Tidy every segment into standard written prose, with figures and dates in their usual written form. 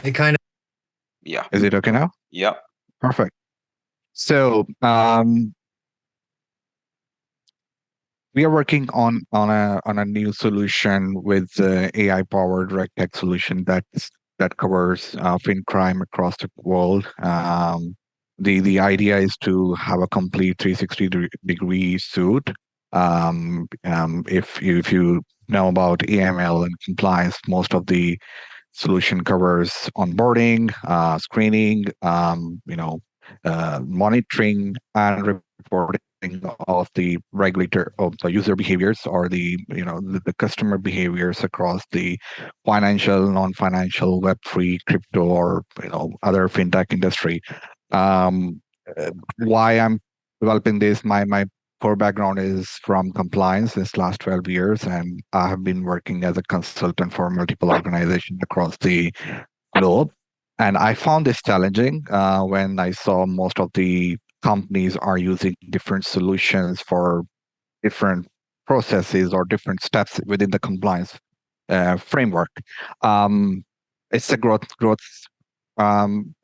It kind of Yeah. Is it okay now? Yep. Perfect. So we are working on a new solution with the AI-powered RegTech solution that covers FinCrime across the world. The idea is to have a complete 360-degree suite. If you know about AML and compliance, most of the solution covers onboarding, screening, monitoring and reporting of the regulator of the user behaviors or the customer behaviors across the financial, non-financial, Web3, crypto, or other fintech industry. Um, why I'm developing this, my core background is from compliance since last 12 years, and I have been working as a consultant for multiple organizations across the globe. And I found this challenging when I saw most of the companies are using different solutions for different processes or different steps within the compliance framework. Um, it's a growth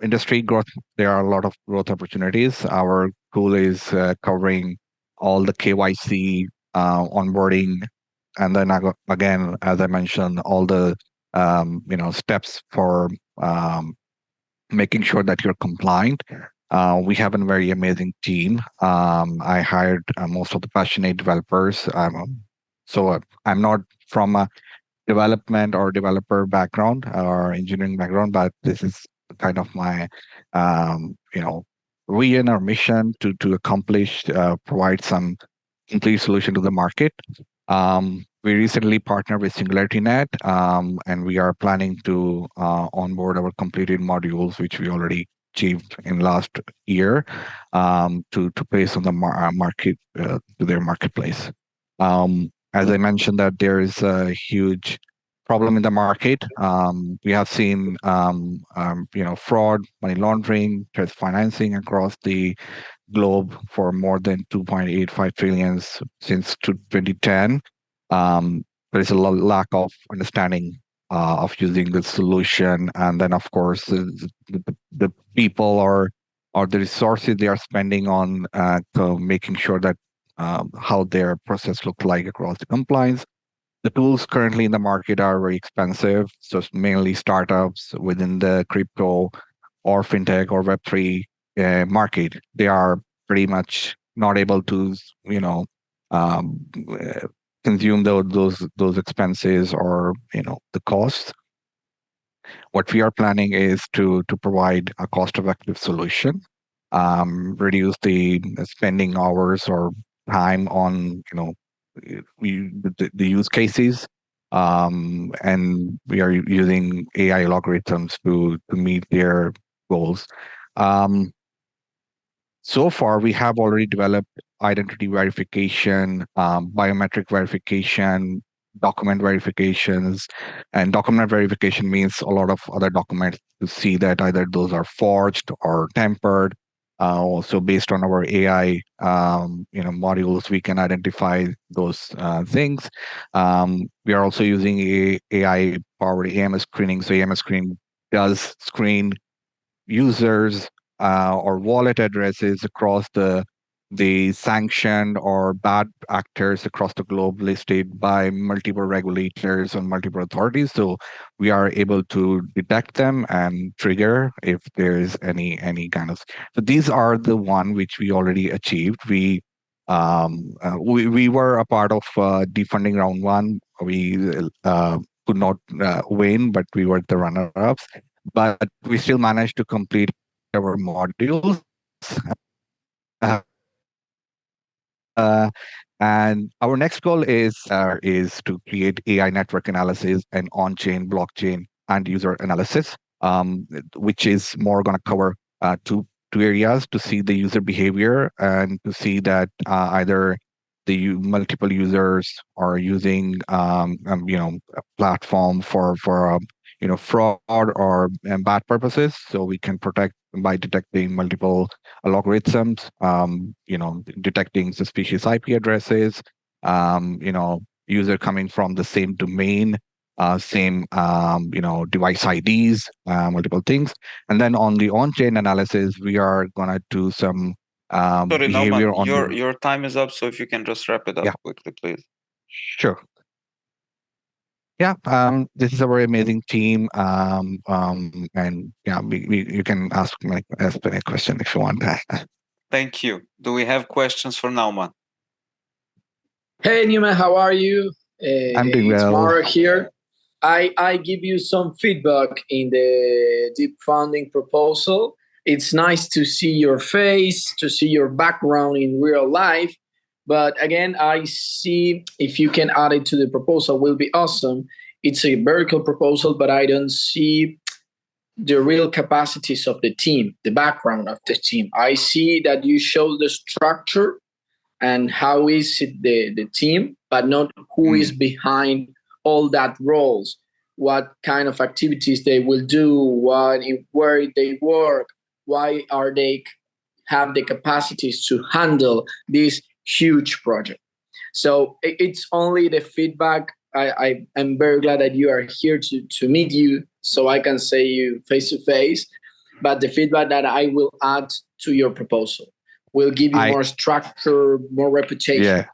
industry growth. There are a lot of growth opportunities. Our tool is covering all the KYC, onboarding, and then again, as I mentioned, all the steps for um, making sure that you're compliant. We have a very amazing team. I hired most of the passionate developers. I'm not from a development or developer background or engineering background, but this is kind of my vision or mission to accomplish, provide some complete solution to the market. We recently partnered with SingularityNet, and we are planning to onboard our completed modules, which we already achieved in last year, to place on the market to their marketplace. As I mentioned, that there is a huge problem in the market. We have seen fraud, money laundering, trade financing across the globe for more than 2.85 trillions since 2010. There is a lack of understanding of using the solution, and then of course the people or the resources they are spending on making sure that how their process look like across the compliance. The tools currently in the market are very expensive, so it's mainly startups within the crypto or fintech or Web3 market. They are pretty much not able to, um, uh, consume those expenses or the costs. What we are planning is to provide a cost-effective solution, reduce the spending hours or time on the use cases, and we are using AI algorithms to meet their goals. Um, so far, we have already developed identity verification, biometric verification, document verifications. And document verification means a lot of other documents to see that either those are forged or tampered. Also, based on our AI, modules, we can identify those things. We are also using AI-powered AMS screening. So AMS screening does screen users or wallet addresses across the sanctioned or bad actors across the globe listed by multiple regulators and multiple authorities. So we are able to detect them and trigger if there is any kind of. So these are the one which we already achieved. We were a part of defunding round one. We could not win, but we were the runner-ups. But we still managed to complete our modules. Uh, and our next goal is to create AI network analysis and on-chain blockchain and user analysis, which is more going to cover two areas: to see the user behavior and to see that either multiple users are using a platform for fraud or bad purposes, so we can protect by detecting multiple algorithms, detecting suspicious IP addresses, user coming from the same domain, same device IDs, multiple things. And then on the on-chain analysis, we are gonna do some Sorry, behavior Nauman, on the. your time is up, so if you can just wrap it up Yeah, quickly, please. sure. Yeah, this is a very amazing team, and yeah, you can ask any question if you want. Thank you. Do we have questions for Nauman? Hey Newman, how are you? I'm doing It's well. Mara here. I give you some feedback in the deep funding proposal. It's nice to see your face, to see your background in real life. But again, I see if you can add it to the proposal will be awesome. It's a vertical proposal, but I don't see the real capacities of the team, the background of the team. I see that you show the structure and how is it the team, but not who is behind all that roles, what kind of activities they will do, where they work, why are they have the capacities to handle this huge project. So it's only the feedback. I am very glad that you are here to meet you so I can say you face to face, but the feedback that I will add to your proposal will give you more structure, more reputation. Yeah.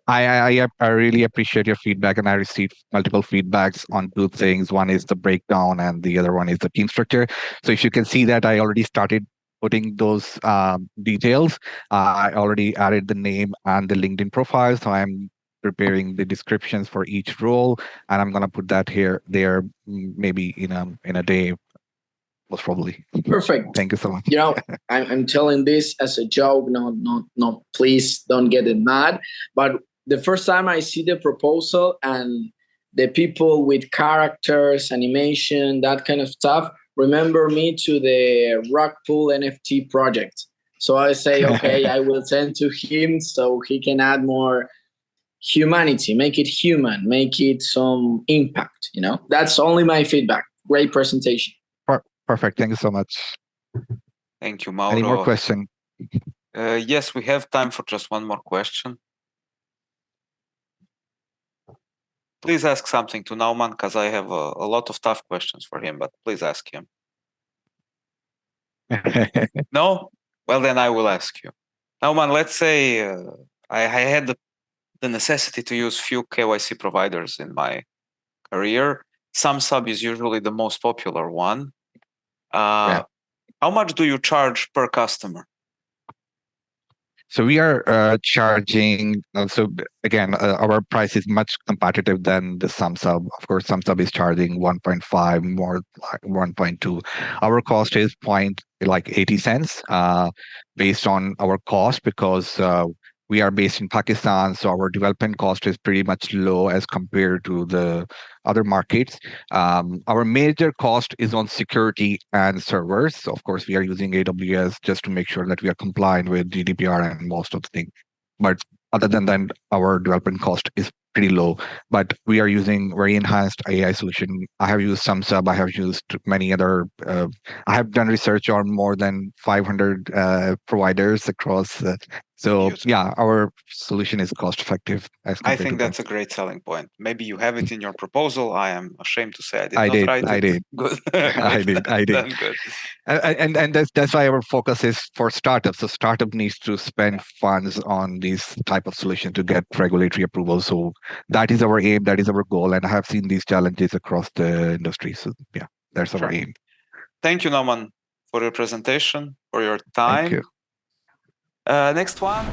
I really appreciate your feedback, and I received multiple feedbacks on two things. One is the breakdown, and the other one is the team structure. So if you can see that I already started putting those details. I already added the name and the LinkedIn profile, so I'm preparing the descriptions for each role, and I'm gonna put that there maybe in a day, most probably. Perfect. Thank you so much. I'm telling this as a joke. No, please don't get it mad. But the first time I see the proposal and the people with characters, animation, that kind of stuff, remember me to the Rock Pool NFT project. So I say, okay, I will send to him so he can add more humanity, make it human, make it some impact. That's only my feedback. Great presentation. Perfect. Thank you so much. Thank you, Mauro. Any more questions? Yes, we have time for just one more question. Please ask something to Nauman, because I have a lot of tough questions for him, but please ask him. No? Well, then I will ask you. Nauman, let's say I had the necessity to use few KYC providers in my career. SumSub is usually the most popular one. Yeah. How much do you charge per customer? So we are charging. So again, our price is much competitive than the SumSub. Of course, SumSub is charging 1.5, more like 1.2. Our cost is 80 cents, based on our cost, because we are based in Pakistan, so our development cost is pretty much low as compared to the other markets. Our major cost is on security and servers. Of course, we are using AWS just to make sure that we are compliant with GDPR and most of the things. But other than that, our development cost is pretty low. But we are using very enhanced AI solution. I have used SumSub. I have used many other. I have done research on more than 500 providers across. So yeah, our solution is cost effective as compared I think to that's a great selling point. Maybe you have it in your proposal. I am ashamed to say I did I not did, write it. I did. Good. I did. Done good. And that's why our focus is for startups. So startup needs to spend funds on these type of solution to get regulatory approval. So that is our aim. That is our goal. And I have seen these challenges across the industry. So yeah, that's our aim. Thank you, Nauman, for your presentation, for your time. Thank you. Next one.